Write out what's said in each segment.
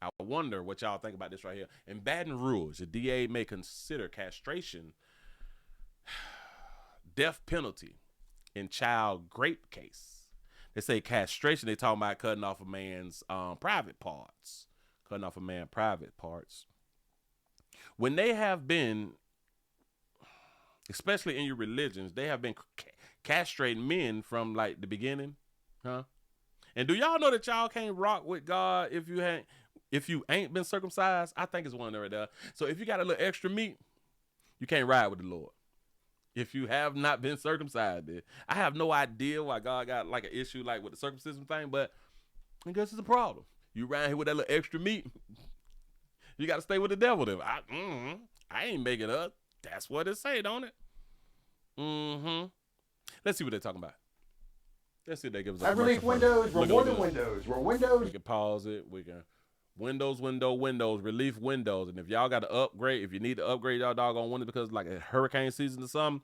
I wonder what y'all think about this right here. In Baton Rouge, the DA may consider castration death penalty in child rape case. They say castration, they talking about cutting off a man's private parts. Cutting off a man's private parts. When they have been, especially in your religions, they have been castrating men from like the beginning, huh? And do y'all know that y'all can't rock with God if you ain't been circumcised? I think it's one there right there. So if you got a little extra meat, you can't ride with the Lord. If you have not been circumcised, I have no idea why God got like an issue like with the circumcision thing, but I guess it's a problem. You around here with that little extra meat, you got to stay with the devil. Then I ain't making it up. That's what it say, don't it? Let's see what they're talking about. Let's see if they give us a relief windows, rewarding windows. We're windows. We can pause it. We can windows, relief windows. And if y'all got to upgrade, if you need to upgrade y'all doggone windows because like a hurricane season or something,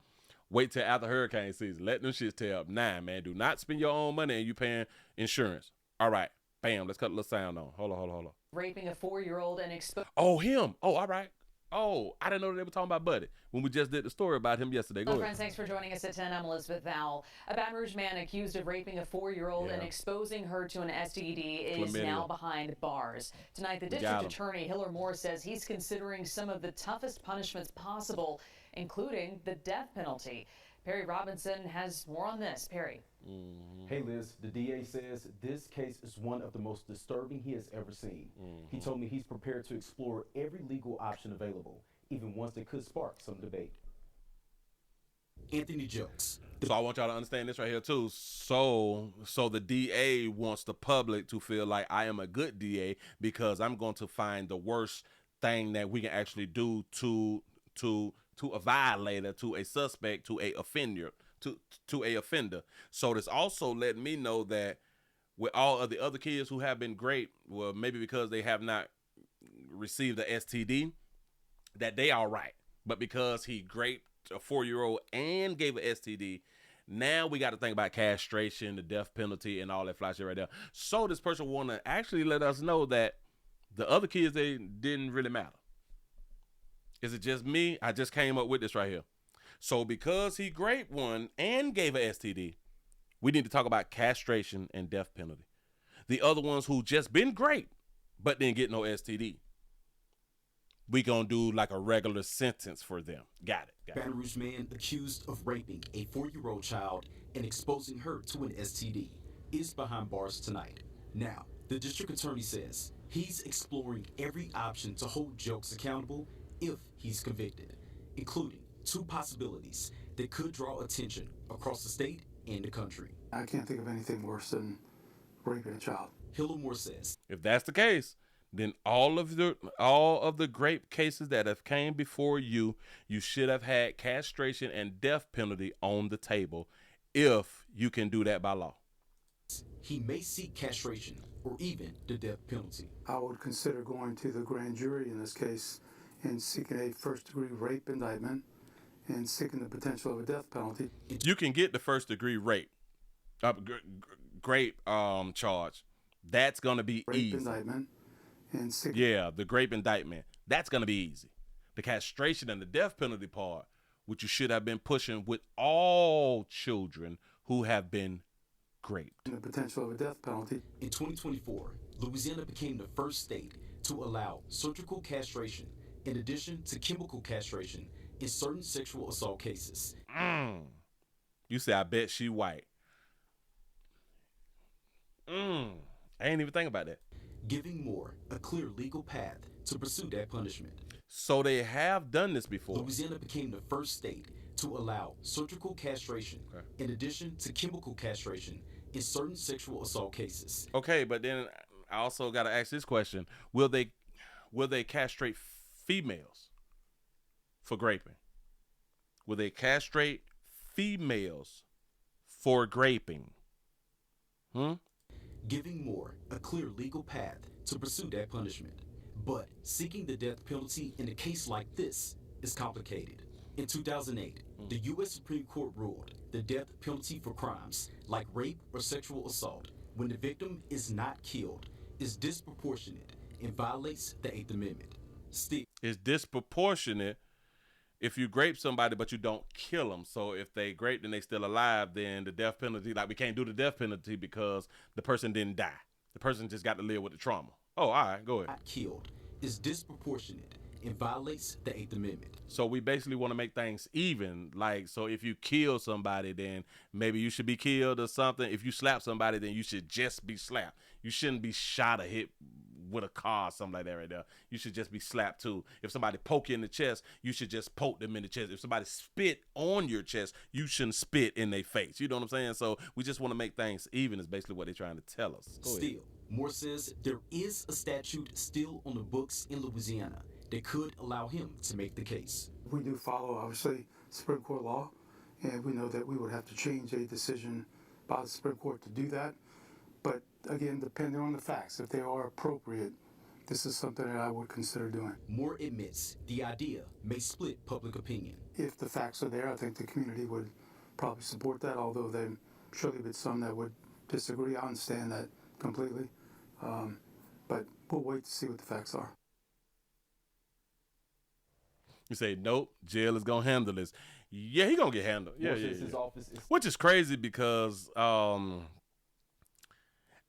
wait till after hurricane season. Let them shits tear up. Nah, man. Do not spend your own money and you paying insurance. All right. Bam. Let's cut a little sound on. Hold on. Raping a 4-year-old and exposing. Oh, him. Oh, all right. Oh, I didn't know they were talking about Buddy when we just did the story about him yesterday. Go Hello, ahead. friends. Thanks for joining us at 10. I'm Elizabeth Val. A Baton Rouge man accused of raping a 4-year-old and exposing her to an STD is now behind bars. Tonight, the district attorney, Hiller Moore, says he's considering some of the toughest punishments possible, including the death penalty. Perry Robinson has more on this. Perry. Hey Liz, the DA says this case is one of the most disturbing he has ever seen. He told me he's prepared to explore every legal option available, even ones that could spark some debate. Anthony jokes. So I want y'all to understand this right here too. So the DA wants the public to feel like I am a good DA because I'm going to find the worst thing that we can actually do to a violator, to a suspect, to a offender, to a offender. So this also let me know that with all of the other kids who have been great, well, maybe because they have not received the STD, that they all right. But because he raped a 4-year-old and gave an STD, now we got to think about castration, the death penalty, and all that fly shit right there. So this person want to actually let us know that the other kids, they didn't really matter. Is it just me? I just came up with this right here. So because he raped one and gave an STD, we need to talk about castration and death penalty. The other ones who just been great, but didn't get no STD, we gonna do like a regular sentence for them. Got it. Baton Rouge man accused of raping a 4-year-old child and exposing her to an STD is behind bars tonight. Now, the district attorney says he's exploring every option to hold Jokes accountable if he's convicted, including 2 possibilities that could draw attention across the state and the country. I can't think of anything worse than raping a child. Hillamore says, if that's the case, then all of the grape cases that have came before you, you should have had castration and death penalty on the table if you can do that by law. He may seek castration or even the death penalty. I would consider going to the grand jury in this case and seeking a first-degree rape indictment and seeking the potential of a death penalty. You can get the first-degree rape charge. That's gonna be rape easy. Indictment and the grape indictment. That's gonna be easy. The castration and the death penalty part, which you should have been pushing with all children who have been raped. The potential of a death penalty. In 2024, Louisiana became the first state to allow surgical castration in addition to chemical castration in certain sexual assault cases. You say, I bet she white. I ain't even think about that. Giving Moore a clear legal path to pursue that punishment. So they have done this before. Louisiana became the first state to allow surgical castration in addition to chemical castration in certain sexual assault cases. Okay, but then I also got to ask this question. Will they castrate females for graping? Will they castrate females for graping? Giving Moore a clear legal path to pursue that punishment. But seeking the death penalty in a case like this is complicated. In 2008, the U.S. Supreme Court ruled the death penalty for crimes like rape or sexual assault, when the victim is not killed, is disproportionate and violates the 8th Amendment. Still, it's disproportionate if you grape somebody but you don't kill them. So if they grape and they still alive, then the death penalty, like we can't do the death penalty because the person didn't die. The person just got to live with the trauma. Oh, all right, go ahead. Not killed is disproportionate and violates the 8th Amendment. So we basically want to make things even. Like, so if you kill somebody, then maybe you should be killed or something. If you slap somebody, then you should just be slapped. You shouldn't be shot or hit with a car or something like that right there. You should just be slapped too. If somebody poke you in the chest, you should just poke them in the chest. If somebody spit on your chest, you shouldn't spit in their face. You know what I'm saying? So we just want to make things even is basically what they're trying to tell us. Still, Moore says there is a statute still on the books in Louisiana that could allow him to make the case. We do follow, obviously, Supreme Court law, and we know that we would have to change a decision by the Supreme Court to do that. But again, depending on the facts, if they are appropriate, this is something that I would consider doing. Moore admits the idea may split public opinion. If the facts are there, I think the community would probably support that, although there surely be some that would disagree. I understand that completely. But we'll wait to see what the facts are. You say, nope, jail is going to handle this. Yeah, he going to get handled. Yeah. His office is... Which is crazy because I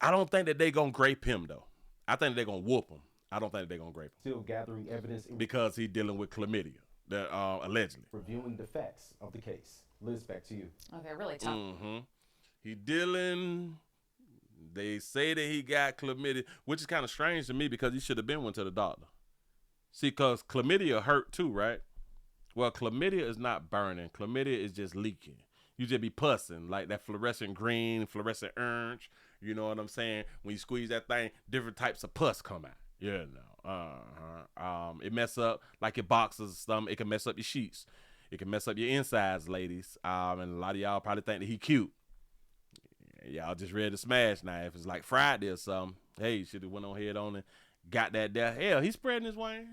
don't think that they going to grape him, though. I think they're going to whoop him. I don't think they're going to grape him. Still gathering evidence. Because he's dealing with chlamydia, allegedly. Reviewing the facts of the case. Liz, back to you. Okay, really tough. Mm-hmm. He dealing... They say that he got chlamydia, which is kind of strange to me because he should have been went to the doctor. See, because chlamydia hurt too, right? Well, chlamydia is not burning. Chlamydia is just leaking. You just be pussing, like that fluorescent green, fluorescent orange. You know what I'm saying? When you squeeze that thing, different types of pus come out. Yeah, no. It mess up like your boxers or something. It can mess up your sheets. It can mess up your insides, ladies. And a lot of y'all probably think that he cute. Y'all just ready to smash now. If it's like Friday or something, hey, you should have went on head on and got that there. Hell, he's spreading his wing.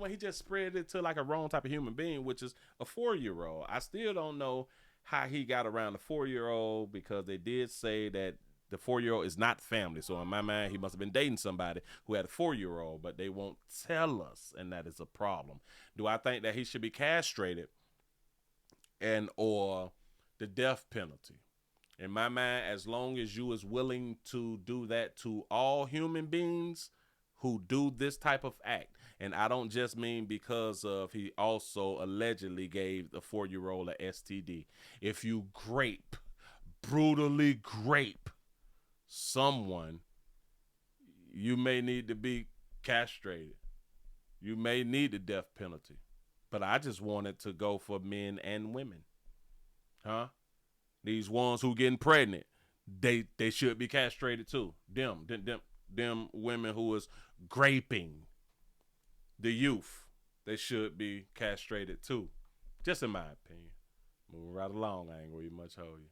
He just spread it to like a wrong type of human being, which is a 4-year-old. I still don't know how he got around the 4-year-old because they did say that the 4-year-old is not family. So in my mind, he must have been dating somebody who had a 4-year-old, but they won't tell us, and that is a problem. Do I think that he should be castrated and or the death penalty? In my mind, as long as you is willing to do that to all human beings who do this type of act, and I don't just mean because of he also allegedly gave the 4-year-old a STD. If you brutally grape someone, you may need to be castrated. You may need the death penalty. But I just want it to go for men and women. Huh? These ones who getting pregnant, they should be castrated too. Them women who is graping the youth, they should be castrated too. Just in my opinion. Moving right along, I ain't gonna much hold you.